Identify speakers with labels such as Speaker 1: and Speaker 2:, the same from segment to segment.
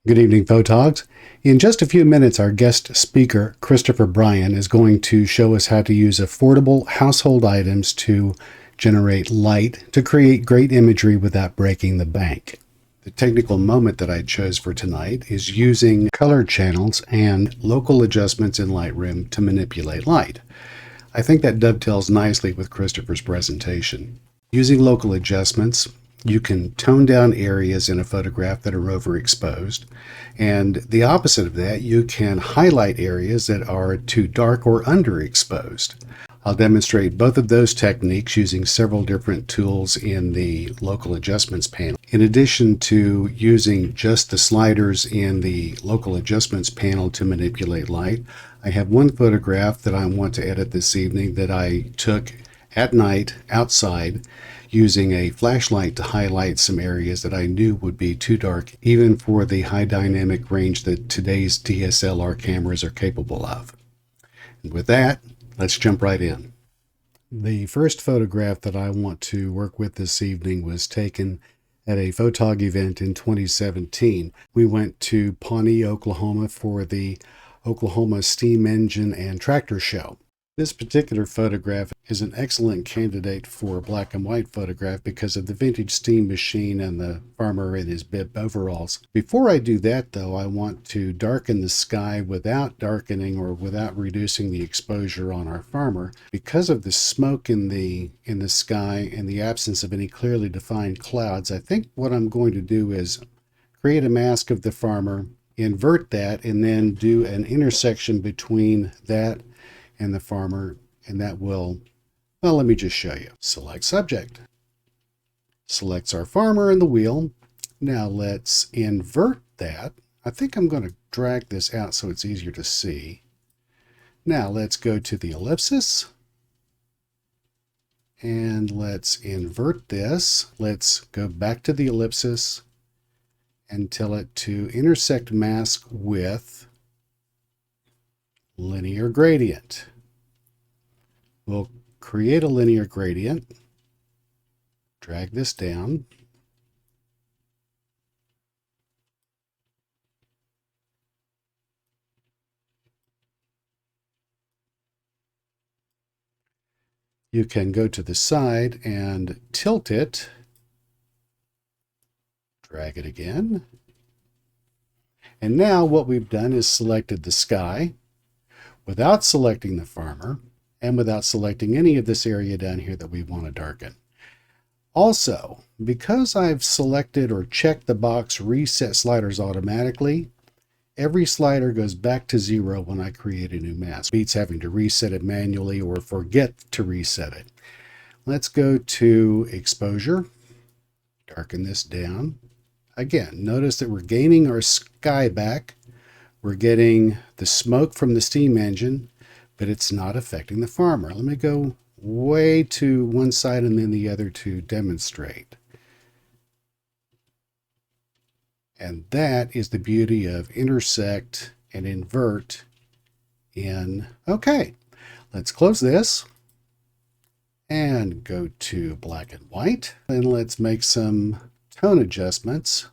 Speaker 1: Good evening, photogs. In just a few minutes, our guest speaker, Christopher Bryan, is going to show us how to use affordable household items to generate light to create great imagery without breaking the bank. The technical moment that I chose for tonight is using color channels and local adjustments in Lightroom to manipulate light. I think that dovetails nicely with Christopher's presentation. Using local adjustments, you can tone down areas in a photograph that are overexposed, and the opposite of that, you can highlight areas that are too dark or underexposed. I'll demonstrate both of those techniques using several different tools in the local adjustments panel. In addition to using just the sliders in the local adjustments panel to manipulate light, I have one photograph that I want to edit this evening that I took at night outside using a flashlight to highlight some areas that I knew would be too dark even for the high dynamic range that today's DSLR cameras are capable of. And with that, let's jump right in. The first photograph that I want to work with this evening was taken at a photog event in 2017. We went to Pawnee, Oklahoma for the Oklahoma Steam Engine and Tractor Show. This particular photograph is an excellent candidate for a black and white photograph because of the vintage steam machine and the farmer in his bib overalls. Before I do that though, I want to darken the sky without darkening or without reducing the exposure on our farmer. Because of the smoke in the sky and the absence of any clearly defined clouds, I think what I'm going to do is create a mask of the farmer, invert that, and then do an intersection between that and the farmer, and that will, well, let me just show you. Select subject. Selects our farmer and the wheel. Now let's invert that. I think I'm going to drag this out so it's easier to see. Now let's go to the ellipsis and let's invert this. Let's go back to the ellipsis and tell it to intersect mask with linear gradient. We'll create a linear gradient, drag this down, you can go to the side and tilt it, drag it again, and now what we've done is selected the sky without selecting the farmer and without selecting any of this area down here that we want to darken. Also, because I've selected or checked the box reset sliders automatically, every slider goes back to 0 when I create a new mask. Beats having to reset it manually or forget to reset it. Let's go to exposure, darken this down. Again, notice that we're gaining our sky back. We're getting the smoke from the steam engine, but it's not affecting the farmer. Let me go way to one side and then the other to demonstrate. And that is the beauty of intersect and invert in. Okay, let's close this and go to black and white. And let's make some tone adjustments.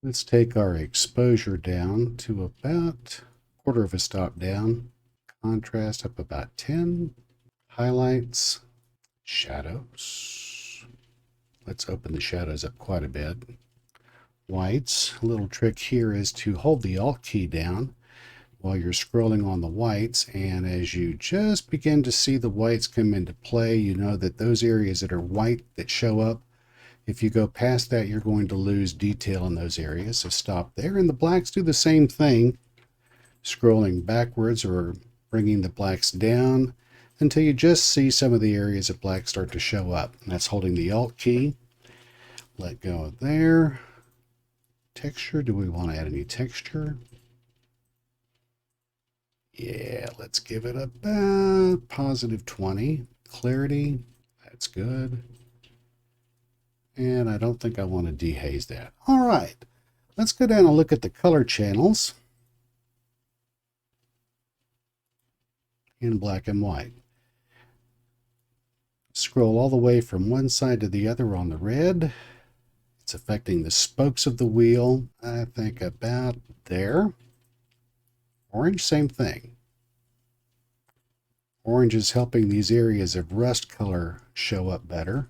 Speaker 1: Let's take our exposure down to about a quarter of a stop down. Contrast up about 10. Highlights, shadows. Let's open the shadows up quite a bit. Whites. A little trick here is to hold the Alt key down while you're scrolling on the whites, and as you just begin to see the whites come into play, you know that those areas that are white that show up, if you go past that, you're going to lose detail in those areas. So stop there, and the blacks do the same thing, scrolling backwards or bringing the blacks down until you just see some of the areas of black start to show up. And that's holding the Alt key. Let go of there. Texture, do we want to add any texture? Yeah, let's give it about positive 20. Clarity, that's good. And I don't think I want to dehaze that. All right, let's go down and look at the color channels in black and white. Scroll all the way from one side to the other on the red. It's affecting the spokes of the wheel, I think about there. Orange, same thing. Orange is helping these areas of rust color show up better.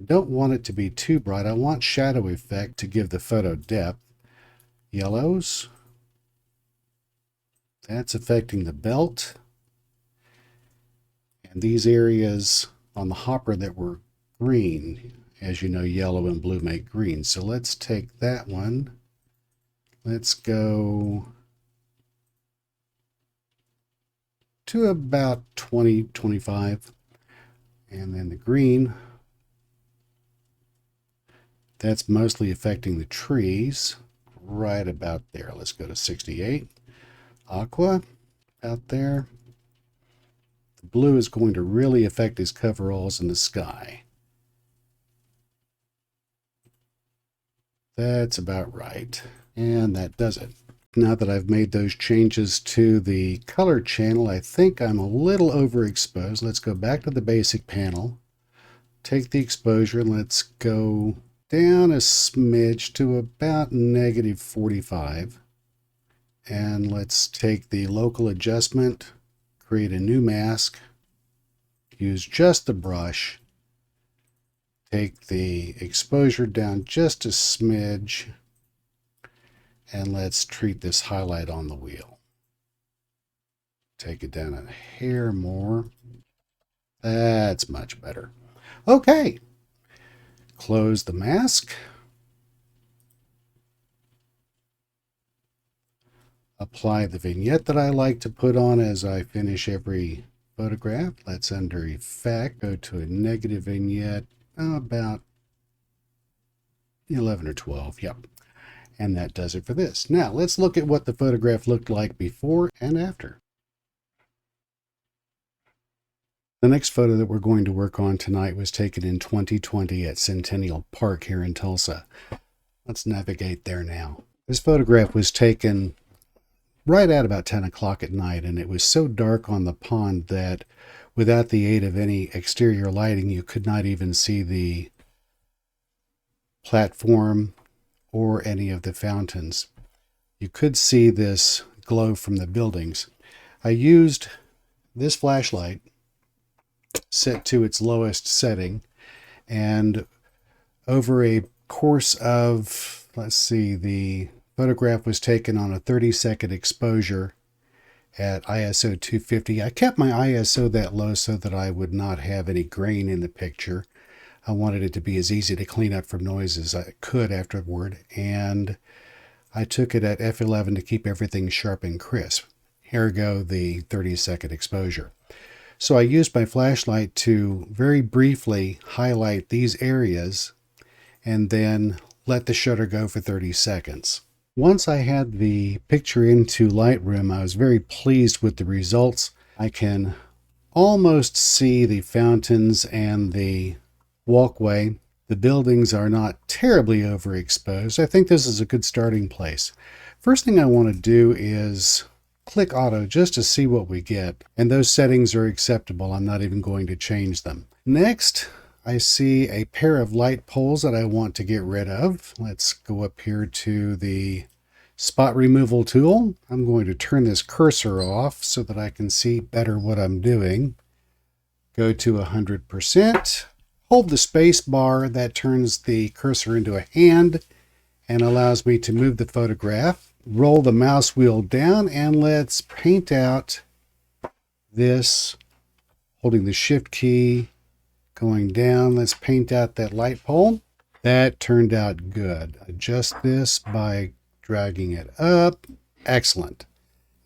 Speaker 1: I don't want it to be too bright. I want shadow effect to give the photo depth. Yellows. That's affecting the belt. And these areas on the hopper that were green, as you know, yellow and blue make green. So let's take that one. Let's go to about 20, 25. And then the green, that's mostly affecting the trees right about there. Let's go to 68. Aqua out there. The blue is going to really affect his coveralls in the sky. That's about right. And that does it. Now that I've made those changes to the color channel, I think I'm a little overexposed. Let's go back to the basic panel. Take the exposure and let's go down a smidge to about -45. And let's take the local adjustment, create a new mask, use just the brush, take the exposure down just a smidge, and let's treat this highlight on the wheel. Take it down a hair more. That's much better. Okay. Close the mask. Apply the vignette that I like to put on as I finish every photograph. Let's under Effect, go to a negative vignette, about 11 or 12. Yep. And that does it for this. Now let's look at what the photograph looked like before and after. The next photo that we're going to work on tonight was taken in 2020 at Centennial Park here in Tulsa. Let's navigate there now. This photograph was taken right at about 10 o'clock at night, and it was so dark on the pond that without the aid of any exterior lighting, you could not even see the platform or any of the fountains. You could see this glow from the buildings. I used this flashlight set to its lowest setting, and over a course of, let's see, the photograph was taken on a 30-second exposure at ISO 250. I kept my ISO that low so that I would not have any grain in the picture. I wanted it to be as easy to clean up from noise as I could afterward, and I took it at f11 to keep everything sharp and crisp. Ergo the 30-second exposure. So I used my flashlight to very briefly highlight these areas and then let the shutter go for 30 seconds. Once I had the picture into Lightroom, I was very pleased with the results. I can almost see the fountains and the walkway. The buildings are not terribly overexposed. I think this is a good starting place. First thing I want to do is click auto just to see what we get. And those settings are acceptable. I'm not even going to change them. Next, I see a pair of light poles that I want to get rid of. Let's go up here to the spot removal tool. I'm going to turn this cursor off so that I can see better what I'm doing. Go to 100%. Hold the space bar. That turns the cursor into a hand and allows me to move the photograph. Roll the mouse wheel down and let's paint out this, holding the shift key, going down. Let's paint out that light pole. That turned out good. Adjust this by dragging it up. Excellent.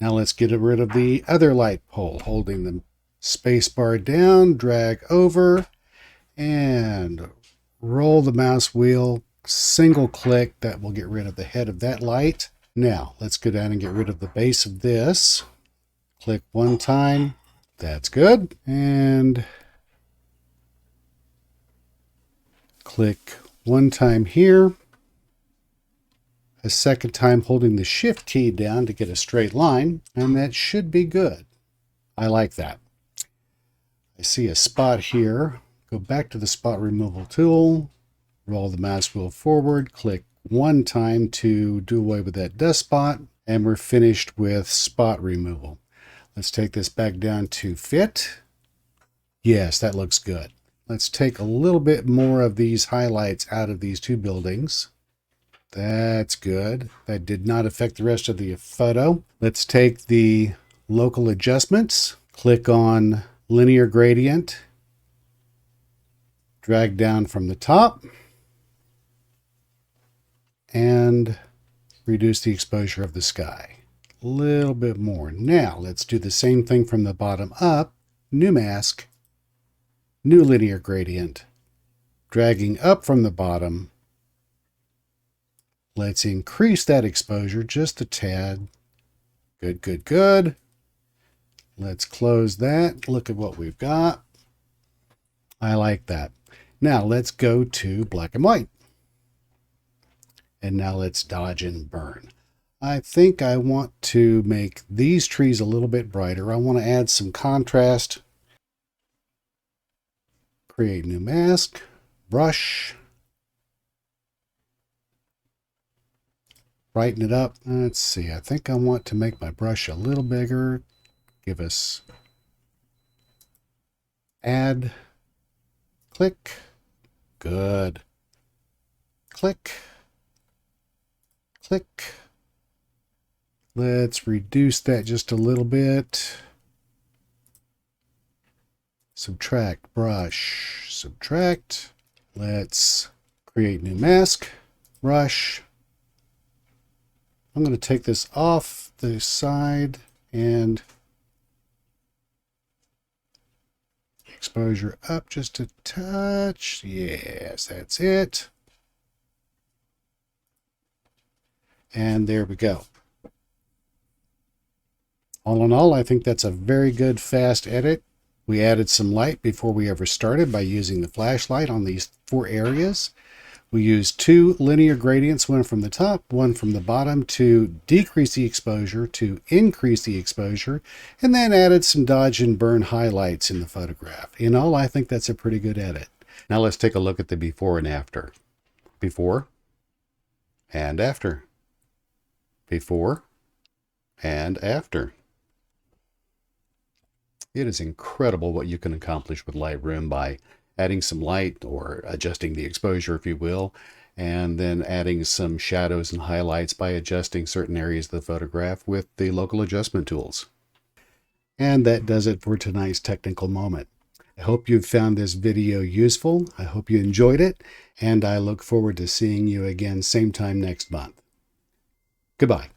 Speaker 1: Now let's get rid of the other light pole. Holding the space bar down, drag over, and roll the mouse wheel. Single click. That will get rid of the head of that light. Now, let's go down and get rid of the base of this. Click one time. That's good. And click one time here. A second time holding the shift key down to get a straight line. And that should be good. I like that. I see a spot here Go back to the spot removal tool, roll the mouse wheel forward, click one time to do away with that dust spot, and we're finished with spot removal. Let's take this back down to fit. Yes, that looks good. Let's take a little bit more of these highlights out of these two buildings. That's good. That did not affect the rest of the photo. Let's take the local adjustments, click on linear gradient, drag down from the top, and reduce the exposure of the sky. A little bit more. Now let's do the same thing from the bottom up. New mask, new linear gradient, dragging up from the bottom. Let's increase that exposure just a tad. Good, good, good. Let's close that. Look at what we've got. I like that. Now let's go to black and white. And now let's dodge and burn. I think I want to make these trees a little bit brighter. I want to add some contrast. Create new mask, brush. Brighten it up. Let's see. I think I want to make my brush a little bigger. Give us add. Click. Good. Click. Click. Let's reduce that just a little bit. Subtract, brush, subtract. Let's create new mask, brush. I'm going to take this off the side and exposure up just a touch. Yes, that's it. And there we go. All in all, I think that's a very good, fast edit. We added some light before we ever started by using the flashlight on these 4 areas. We used 2 linear gradients, one from the top, one from the bottom, to decrease the exposure, to increase the exposure, and then added some dodge and burn highlights in the photograph. In all, I think that's a pretty good edit. Now let's take a look at the before and after. Before and after. Before and after. It is incredible what you can accomplish with Lightroom by adding some light or adjusting the exposure, if you will, and then adding some shadows and highlights by adjusting certain areas of the photograph with the local adjustment tools. And that does it for tonight's technical moment. I hope you've found this video useful. I hope you enjoyed it, and I look forward to seeing you again same time next month. Goodbye.